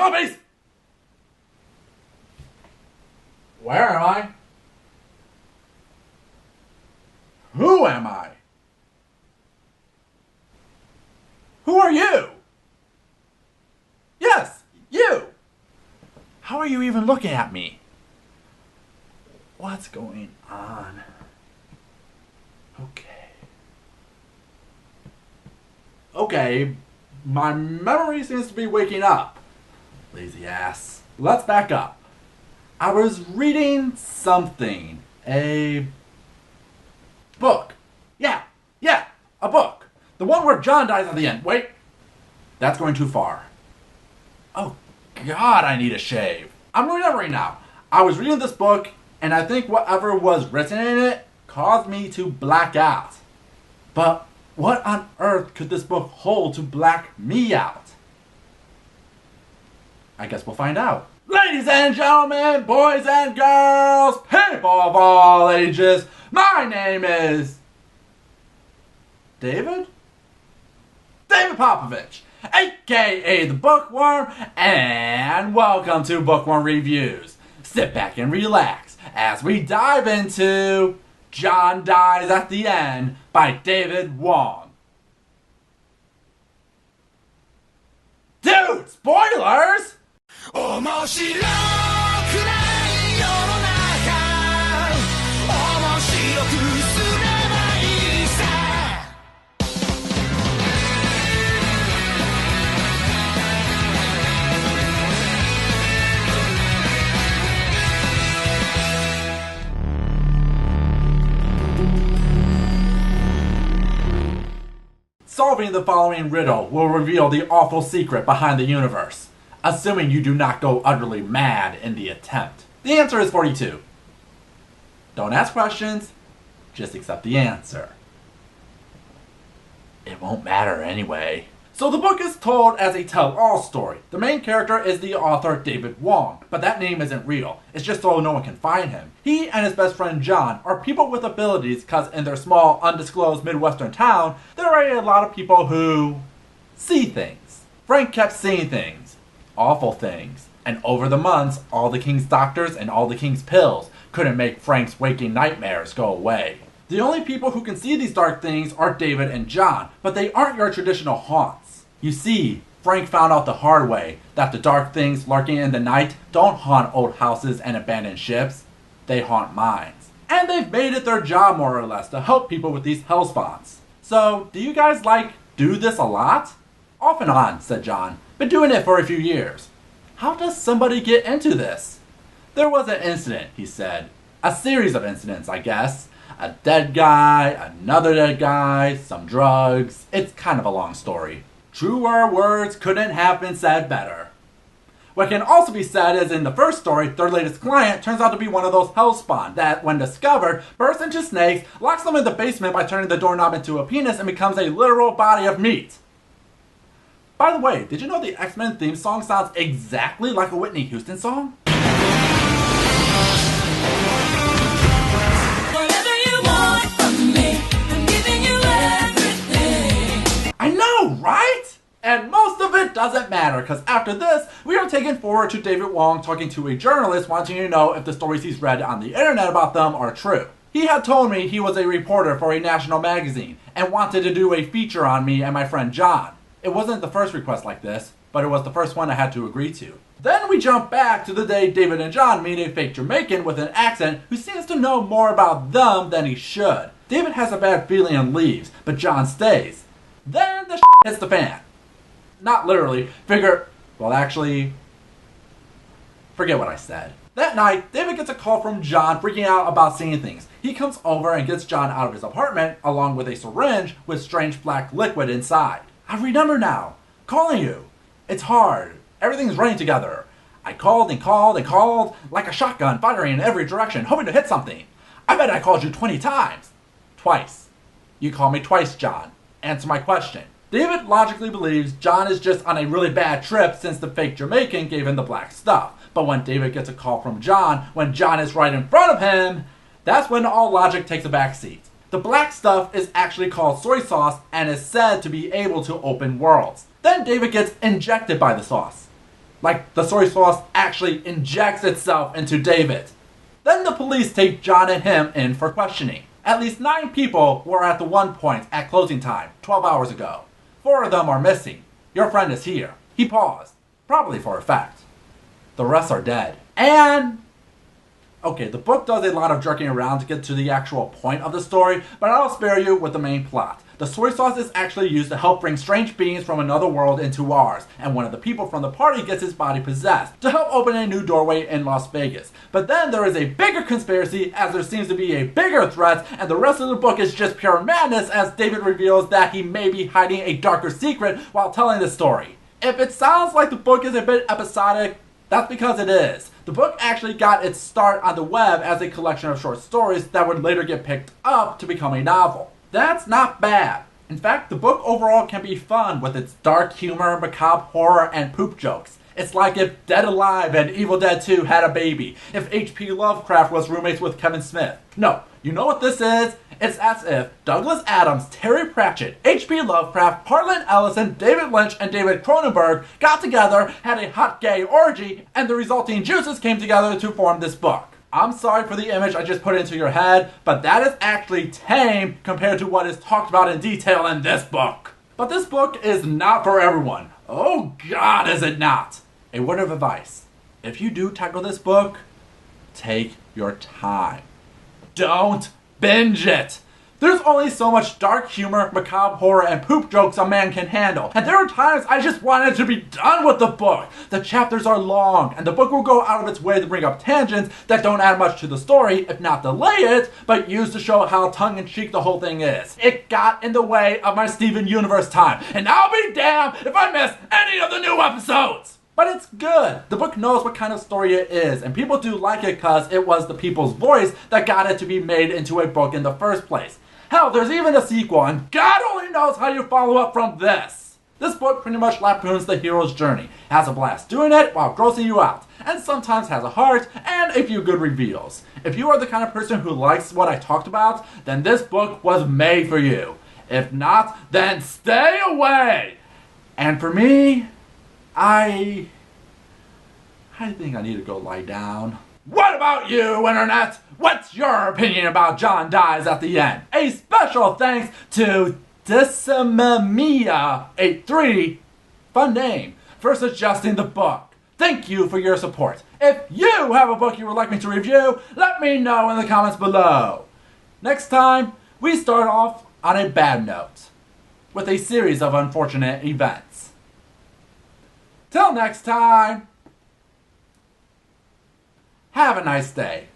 zombies! Where am I? Who am I? Who are you? Yes, you! How are you even looking at me? What's going on? Okay, my memory seems to be waking up. Lazy ass. Let's back up. I was reading something. A book. Yeah, a book. The one where John dies at the end. Wait, that's going too far. Oh God, I need a shave. I'm remembering now. I was reading this book, and I think whatever was written in it caused me to black out. But what on earth could this book hold to black me out? I guess we'll find out. Ladies and gentlemen, boys and girls, people of all ages, my name is David Popovich, aka the Bookworm, and welcome to Bookworm Reviews. Sit back and relax as we dive into John Dies at the End by David Wong. Dude, spoilers! 面白くない世の中面白くすればいいさ Solving the following riddle will reveal the awful secret behind the universe, assuming you do not go utterly mad in the attempt. The answer is 42. Don't ask questions, just accept the answer. It won't matter anyway. So the book is told as a tell-all story. The main character is the author David Wong, but that name isn't real. It's just so no one can find him. He and his best friend John are people with abilities because in their small, undisclosed Midwestern town, there are a lot of people who see things. Frank kept seeing things. Awful things. And over the months, all the king's doctors and all the king's pills couldn't make Frank's waking nightmares go away. The only people who can see these dark things are David and John, but they aren't your traditional haunts. You see, Frank found out the hard way that the dark things lurking in the night don't haunt old houses and abandoned ships. They haunt minds. And they've made it their job more or less to help people with these hellspawns. So, do you guys do this a lot? Off and on, said John. Been doing it for a few years. How does somebody get into this? There was an incident, he said. A series of incidents, I guess. A dead guy, another dead guy, some drugs. It's kind of a long story. Truer words couldn't have been said better. What can also be said is in the first story, their latest client turns out to be one of those hellspawn that, when discovered, bursts into snakes, locks them in the basement by turning the doorknob into a penis, and becomes a literal body of meat. By the way, did you know the X-Men theme song sounds exactly like a Whitney Houston song? Whatever you want from me, I'm giving you everything. I know, right? And most of it doesn't matter, because after this, we are taken forward to David Wong talking to a journalist wanting to know if the stories he's read on the internet about them are true. He had told me he was a reporter for a national magazine and wanted to do a feature on me and my friend John. It wasn't the first request like this, but it was the first one I had to agree to. Then we jump back to the day David and John meet a fake Jamaican with an accent who seems to know more about them than he should. David has a bad feeling and leaves, but John stays. Then the shit hits the fan. Not literally, forget what I said. That night, David gets a call from John freaking out about seeing things. He comes over and gets John out of his apartment, along with a syringe with strange black liquid inside. I remember now. Calling you. It's hard. Everything's running together. I called and called and called, like a shotgun firing in every direction, hoping to hit something. I bet I called you 20 times. Twice. You called me twice, John. Answer my question. David logically believes John is just on a really bad trip since the fake Jamaican gave him the black stuff. But when David gets a call from John, when John is right in front of him, that's when all logic takes a backseat. The black stuff is actually called soy sauce and is said to be able to open worlds. Then David gets injected by the sauce. Like the soy sauce actually injects itself into David. Then the police take John and him in for questioning. At least 9 people were at the one point at closing time, 12 hours ago. 4 of them are missing. Your friend is here. He paused, probably for effect. The rest are dead. And okay, the book does a lot of jerking around to get to the actual point of the story, but I'll spare you with the main plot. The soy sauce is actually used to help bring strange beings from another world into ours, and one of the people from the party gets his body possessed to help open a new doorway in Las Vegas. But then there is a bigger conspiracy, as there seems to be a bigger threat, and the rest of the book is just pure madness as David reveals that he may be hiding a darker secret while telling the story. If it sounds like the book is a bit episodic, that's because it is. The book actually got its start on the web as a collection of short stories that would later get picked up to become a novel. That's not bad. In fact, the book overall can be fun with its dark humor, macabre horror, and poop jokes. It's like if Dead Alive and Evil Dead 2 had a baby. If H.P. Lovecraft was roommates with Kevin Smith. No, you know what this is? It's as if Douglas Adams, Terry Pratchett, H.P. Lovecraft, Harlan Ellison, David Lynch, and David Cronenberg got together, had a hot gay orgy, and the resulting juices came together to form this book. I'm sorry for the image I just put into your head, but that is actually tame compared to what is talked about in detail in this book. But this book is not for everyone. Oh God, is it not? A word of advice. If you do tackle this book, take your time. Don't binge it. There's only so much dark humor, macabre horror, and poop jokes a man can handle. And there are times I just wanted to be done with the book. The chapters are long, and the book will go out of its way to bring up tangents that don't add much to the story, if not delay it, but use to show how tongue-in-cheek the whole thing is. It got in the way of my Steven Universe time, and I'll be damned if I miss any of the new episodes! But it's good. The book knows what kind of story it is, and people do like it because it was the people's voice that got it to be made into a book in the first place. Hell, there's even a sequel, and God only knows how you follow up from this. This book pretty much lampoons the hero's journey, has a blast doing it while grossing you out, and sometimes has a heart and a few good reveals. If you are the kind of person who likes what I talked about, then this book was made for you. If not, then stay away! And for me, I think I need to go lie down. What about you, Internet? What's your opinion about John dies at the end? A special thanks to Decimamia83, fun name, for suggesting the book. Thank you for your support. If you have a book you would like me to review, let me know in the comments below. Next time, we start off on a bad note, with a series of unfortunate events. Till next time, have a nice day.